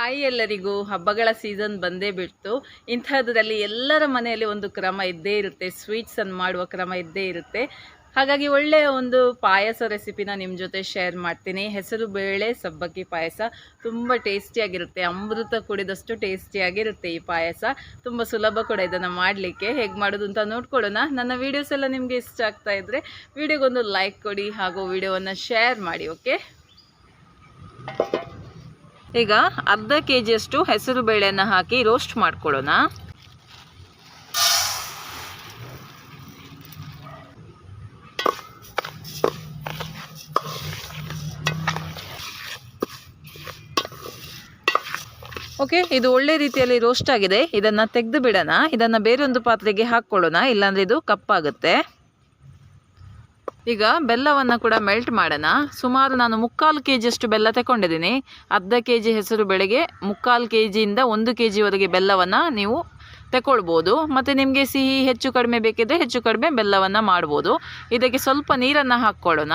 Hi ಎಲ್ಲರಿಗೂ. ಹಬ್ಬಗಳ season ಬಂದೇ ಬಿಡ್ತು. ಇಂಥದ್ರಲ್ಲಿ ಎಲ್ಲರ ಮನೆಯಲ್ಲಿ ಒಂದು ಕ್ರಮ ಇದ್ದೇ ಇರುತ್ತೆ, ಸ್ವೀಟ್ಸನ್ನು ಮಾಡುವ ಕ್ರಮ ಇದ್ದೇ ಇರುತ್ತೆ. ಹಾಗಾಗಿ ಒಳ್ಳೆಯ ಒಂದು ಪಾಯಸ ರೆಸಿಪಿನ ನಿಮ್ಮ ಜೊತೆ ಶೇರ್ ಮಾಡ್ತೀನಿ. ಹೆಸರು ಬೇಳೆ ಸಬ್ಬಕ್ಕಿ ಪಾಯಸ ತುಂಬ ಟೇಸ್ಟಿಯಾಗಿರುತ್ತೆ, ಅಮೃತ ಕುಡಿದಷ್ಟು ಟೇಸ್ಟಿಯಾಗಿರುತ್ತೆ ಈ ಪಾಯಸ. ತುಂಬ ಸುಲಭ ಕೂಡ ಇದನ್ನು ಮಾಡಲಿಕ್ಕೆ. ಹೇಗೆ ಮಾಡೋದು ಅಂತ ನೋಡ್ಕೊಳ್ಳೋಣ. ನನ್ನ ವೀಡಿಯೋಸ್ ಎಲ್ಲ ನಿಮಗೆ ಇಷ್ಟ ಆಗ್ತಾ ಇದ್ದರೆ ವಿಡಿಯೋಗೊಂದು ಲೈಕ್ ಕೊಡಿ ಹಾಗೂ ವಿಡಿಯೋವನ್ನು ಶೇರ್ ಮಾಡಿ. ಓಕೆ, ಈಗ ಅರ್ಧ ಕೆಜಿಯಷ್ಟು ಹೆಸರು ಬೇಳೆಯನ್ನು ಹಾಕಿ ರೋಸ್ಟ್ ಮಾಡ್ಕೊಳ್ಳೋಣ. ಓಕೆ, ಇದು ಒಳ್ಳೆ ರೀತಿಯಲ್ಲಿ ರೋಸ್ಟ್ ಆಗಿದೆ. ಇದನ್ನು ತೆಗೆದು ಬಿಡೋಣ. ಇದನ್ನು ಬೇರೊಂದು ಪಾತ್ರೆಗೆ ಹಾಕ್ಕೊಳ್ಳೋಣ, ಇಲ್ಲಾಂದರೆ ಇದು ಕಪ್ಪಾಗುತ್ತೆ. ಈಗ ಬೆಲ್ಲವನ್ನು ಕೂಡ ಮೆಲ್ಟ್ ಮಾಡೋಣ. ಸುಮಾರು ನಾನು 3/4 kg ಬೆಲ್ಲ ತಗೊಂಡಿದ್ದೀನಿ. ಅರ್ಧ kg ಹೆಸರು ಬೇಳೆಗೆ 3/4 kgಯಿಂದ 1 kgವರೆಗೆ ಬೆಲ್ಲವನ್ನು ನೀವು ತಗೊಳ್ಬೋದು. ಮತ್ತು ನಿಮಗೆ ಸಿಹಿ ಹೆಚ್ಚು ಕಡಿಮೆ ಬೇಕಿದ್ದರೆ ಹೆಚ್ಚು ಕಡಿಮೆ ಬೆಲ್ಲವನ್ನು ಮಾಡ್ಬೋದು. ಇದಕ್ಕೆ ಸ್ವಲ್ಪ ನೀರನ್ನು ಹಾಕ್ಕೊಳ್ಳೋಣ.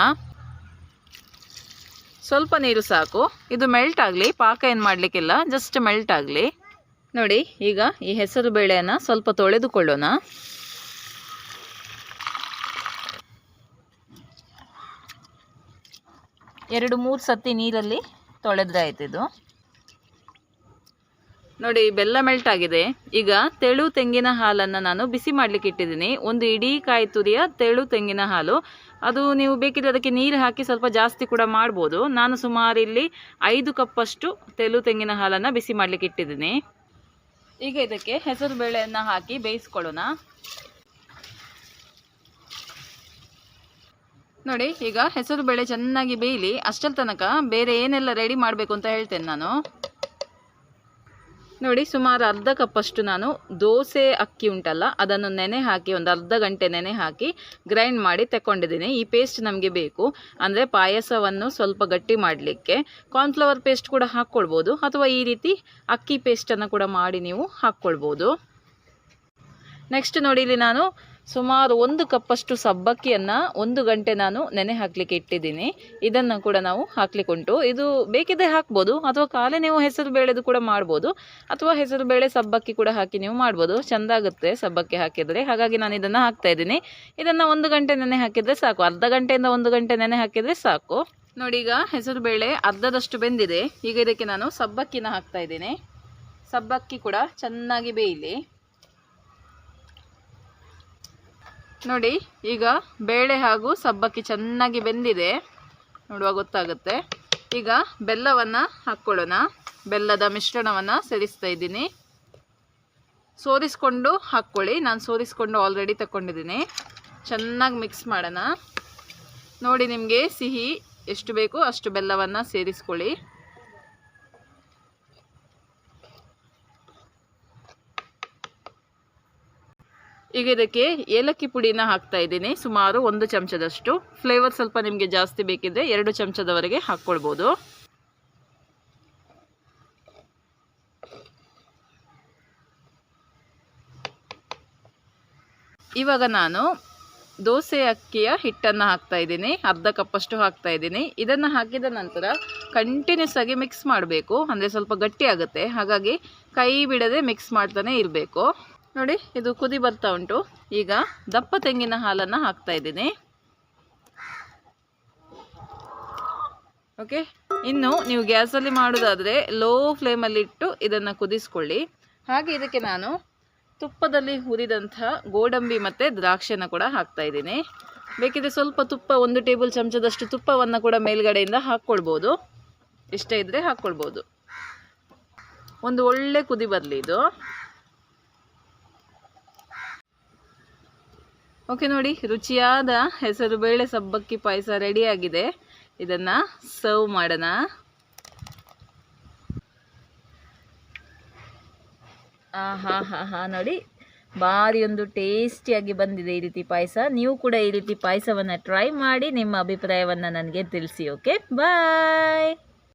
ಸ್ವಲ್ಪ ನೀರು ಸಾಕು. ಇದು ಮೆಲ್ಟ್ ಆಗಲಿ, ಪಾಕ ಏನು ಮಾಡಲಿಕ್ಕಿಲ್ಲ, ಜಸ್ಟ್ ಮೆಲ್ಟ್ ಆಗಲಿ. ನೋಡಿ, ಈಗ ಈ ಹೆಸರು ಬೇಳೆಯನ್ನು ಸ್ವಲ್ಪ ತೊಳೆದುಕೊಳ್ಳೋಣ. ಎರಡು ಮೂರು ಸತಿ ನೀರಲ್ಲಿ ತೊಳೆದ್ರೆ ಆಯ್ತು. ಇದು ನೋಡಿ, ಬೆಲ್ಲ ಮೆಲ್ಟ್ ಆಗಿದೆ. ಈಗ ತೆಳು ತೆಂಗಿನ ಹಾಲನ್ನು ನಾನು ಬಿಸಿ ಮಾಡಲಿಕ್ಕೆ ಇಟ್ಟಿದ್ದೀನಿ. ಒಂದು ಇಡೀ ಕಾಯಿ ತುರಿಯ ತೆಳು ತೆಂಗಿನ ಹಾಲು. ಅದು ನೀವು ಬೇಕಿದ್ರೆ ಅದಕ್ಕೆ ನೀರು ಹಾಕಿ ಸ್ವಲ್ಪ ಜಾಸ್ತಿ ಕೂಡ ಮಾಡ್ಬೋದು. ನಾನು ಸುಮಾರು ಇಲ್ಲಿ 5 ಕಪ್ಪಷ್ಟು ತೆಳು ತೆಂಗಿನ ಹಾಲನ್ನು ಬಿಸಿ ಮಾಡಲಿಕ್ಕೆ ಇಟ್ಟಿದ್ದೀನಿ. ಈಗ ಇದಕ್ಕೆ ಹೆಸರು ಬೇಳೆಯನ್ನು ಹಾಕಿ ಬೇಯಿಸ್ಕೊಳ್ಳೋಣ. ನೋಡಿ, ಈಗ ಹೆಸರು ಬೇಳೆ ಚೆನ್ನಾಗಿ ಬೇಯಲಿ. ಅಷ್ಟರ ತನಕ ಬೇರೆ ಏನೆಲ್ಲ ರೆಡಿ ಮಾಡಬೇಕು ಅಂತ ಹೇಳ್ತೇನೆ ನಾನು. ನೋಡಿ, ಸುಮಾರು ಅರ್ಧ ಕಪ್ಪಷ್ಟು ನಾನು ದೋಸೆ ಅಕ್ಕಿ ಉಂಟಲ್ಲ, ಅದನ್ನು ನೆನೆ ಹಾಕಿ ಒಂದು ಅರ್ಧ ಗಂಟೆ ನೆನೆ ಹಾಕಿ ಗ್ರೈಂಡ್ ಮಾಡಿ ತಗೊಂಡಿದ್ದೀನಿ. ಈ ಪೇಸ್ಟ್ ನಮಗೆ ಬೇಕು, ಅಂದರೆ ಪಾಯಸವನ್ನು ಸ್ವಲ್ಪ ಗಟ್ಟಿ ಮಾಡಲಿಕ್ಕೆ. ಕಾರ್ನ್ಫ್ಲವರ್ ಪೇಸ್ಟ್ ಕೂಡ ಹಾಕ್ಕೊಳ್ಬೋದು, ಅಥವಾ ಈ ರೀತಿ ಅಕ್ಕಿ ಪೇಸ್ಟನ್ನು ಕೂಡ ಮಾಡಿ ನೀವು ಹಾಕ್ಕೊಳ್ಬೋದು. ನೆಕ್ಸ್ಟ್ ನೋಡಿ, ಇಲ್ಲಿ ನಾನು ಸುಮಾರು 1 ಕಪ್ಪಷ್ಟು ಸಬ್ಬಕ್ಕಿಯನ್ನು 1 ಗಂಟೆ ನಾನು ನೆನೆ ಹಾಕಲಿಕ್ಕೆ ಇಟ್ಟಿದ್ದೀನಿ. ಇದನ್ನು ಕೂಡ ನಾವು ಹಾಕ್ಲಿಕ್ಕೆ ಉಂಟು. ಇದು ಬೇಕಿದ್ರೆ ಹಾಕ್ಬೋದು, ಅಥವಾ ಖಾಲಿ ನೀವು ಹೆಸರು ಬೇಳೆದು ಕೂಡ ಮಾಡ್ಬೋದು, ಅಥವಾ ಹೆಸರು ಬೇಳೆ ಸಬ್ಬಕ್ಕಿ ಕೂಡ ಹಾಕಿ ನೀವು ಮಾಡ್ಬೋದು. ಚೆಂದ ಆಗುತ್ತೆ ಸಬ್ಬಕ್ಕಿ ಹಾಕಿದರೆ. ಹಾಗಾಗಿ ನಾನು ಇದನ್ನು ಹಾಕ್ತಾ ಇದ್ದೀನಿ. ಇದನ್ನು 1 ಗಂಟೆ ನೆನೆ ಹಾಕಿದರೆ ಸಾಕು, ಅರ್ಧ ಗಂಟೆಯಿಂದ 1 ಗಂಟೆ ನೆನೆ ಹಾಕಿದರೆ ಸಾಕು. ನೋಡಿ, ಈಗ ಹೆಸರು ಬೇಳೆ ಅರ್ಧದಷ್ಟು ಬೆಂದಿದೆ. ಈಗ ಇದಕ್ಕೆ ನಾನು ಸಬ್ಬಕ್ಕಿನ ಹಾಕ್ತಾ ಇದ್ದೀನಿ. ಸಬ್ಬಕ್ಕಿ ಕೂಡ ಚೆನ್ನಾಗಿ ಬೇಯಲಿ. ನೋಡಿ, ಈಗ ಬೇಳೆ ಹಾಗೂ ಸಬ್ಬಕ್ಕಿ ಚೆನ್ನಾಗಿ ಬೆಂದಿದೆ, ನೋಡುವ ಗೊತ್ತಾಗುತ್ತೆ. ಈಗ ಬೆಲ್ಲವನ್ನು ಹಾಕ್ಕೊಳ್ಳೋಣ. ಬೆಲ್ಲದ ಮಿಶ್ರಣವನ್ನು ಸೇರಿಸ್ತಾ ಇದ್ದೀನಿ. ಸೋರಿಸ್ಕೊಂಡು ಹಾಕ್ಕೊಳ್ಳಿ. ನಾನು ಸೋರಿಸ್ಕೊಂಡು ಆಲ್ರೆಡಿ ತಗೊಂಡಿದ್ದೀನಿ. ಚೆನ್ನಾಗಿ ಮಿಕ್ಸ್ ಮಾಡೋಣ. ನೋಡಿ, ನಿಮಗೆ ಸಿಹಿ ಎಷ್ಟು ಬೇಕು ಅಷ್ಟು ಬೆಲ್ಲವನ್ನು ಸೇರಿಸ್ಕೊಳ್ಳಿ. ಈಗ ಇದಕ್ಕೆ ಏಲಕ್ಕಿ ಪುಡಿನ ಹಾಕ್ತಾ ಇದ್ದೀನಿ, ಸುಮಾರು 1 ಚಮಚದಷ್ಟು. ಫ್ಲೇವರ್ ಸ್ವಲ್ಪ ನಿಮಗೆ ಜಾಸ್ತಿ ಬೇಕಿದ್ರೆ 2 ಚಮಚದವರೆಗೆ ಹಾಕ್ಕೊಳ್ಬೋದು. ಇವಾಗ ನಾನು ದೋಸೆ ಅಕ್ಕಿಯ ಹಿಟ್ಟನ್ನು ಹಾಕ್ತಾ ಇದ್ದೀನಿ. ಅರ್ಧ ಕಪ್ಪಷ್ಟು ಹಾಕ್ತಾ ಇದ್ದೀನಿ. ಇದನ್ನು ಹಾಕಿದ ನಂತರ ಕಂಟಿನ್ಯೂಸ್ ಆಗಿ ಮಿಕ್ಸ್ ಮಾಡಬೇಕು, ಅಂದರೆ ಸ್ವಲ್ಪ ಗಟ್ಟಿ ಆಗುತ್ತೆ. ಹಾಗಾಗಿ ಕೈ ಬಿಡದೆ ಮಿಕ್ಸ್ ಮಾಡ್ತಾನೆ ಇರಬೇಕು. ನೋಡಿ, ಇದು ಕುದಿ ಬರ್ತಾ ಉಂಟು. ಈಗ ದಪ್ಪ ತೆಂಗಿನ ಹಾಲನ್ನು ಹಾಕ್ತಾ ಇದ್ದೀನಿ. ಓಕೆ, ಇನ್ನು ನೀವು ಗ್ಯಾಸಲ್ಲಿ ಮಾಡೋದಾದರೆ ಲೋ ಫ್ಲೇಮಲ್ಲಿ ಇಟ್ಟು ಇದನ್ನು ಕುದಿಸ್ಕೊಳ್ಳಿ. ಹಾಗೆ ಇದಕ್ಕೆ ನಾನು ತುಪ್ಪದಲ್ಲಿ ಹುರಿದಂಥ ಗೋಡಂಬಿ ಮತ್ತು ದ್ರಾಕ್ಷಿನ ಕೂಡ ಹಾಕ್ತಾ ಇದ್ದೀನಿ. ಬೇಕಿದ್ರೆ ಸ್ವಲ್ಪ ತುಪ್ಪ, 1 ಟೇಬಲ್ ಚಮಚದಷ್ಟು ತುಪ್ಪವನ್ನು ಕೂಡ ಮೇಲ್ಗಡೆಯಿಂದ ಹಾಕ್ಕೊಳ್ಬೋದು. ಇಷ್ಟ ಇದ್ದರೆ ಹಾಕ್ಕೊಳ್ಬೋದು. ಒಂದು ಒಳ್ಳೆ ಕುದಿ ಬರಲಿ ಇದು. ಓಕೆ, ನೋಡಿ, ರುಚಿಯಾದ ಹೆಸರು ಬೇಳೆ ಸಬ್ಬಕ್ಕಿ ಪಾಯಸ ರೆಡಿಯಾಗಿದೆ. ಇದನ್ನು ಸರ್ವ್ ಮಾಡೋಣ. ನೋಡಿ, ಭಾರಿ ಒಂದು ಟೇಸ್ಟಿಯಾಗಿ ಬಂದಿದೆ ಈ ರೀತಿ ಪಾಯಸ. ನೀವು ಕೂಡ ಈ ರೀತಿ ಪಾಯಸವನ್ನು ಟ್ರೈ ಮಾಡಿ ನಿಮ್ಮ ಅಭಿಪ್ರಾಯವನ್ನು ನನಗೆ ತಿಳಿಸಿ. ಓಕೆ, ಬಾಯ್.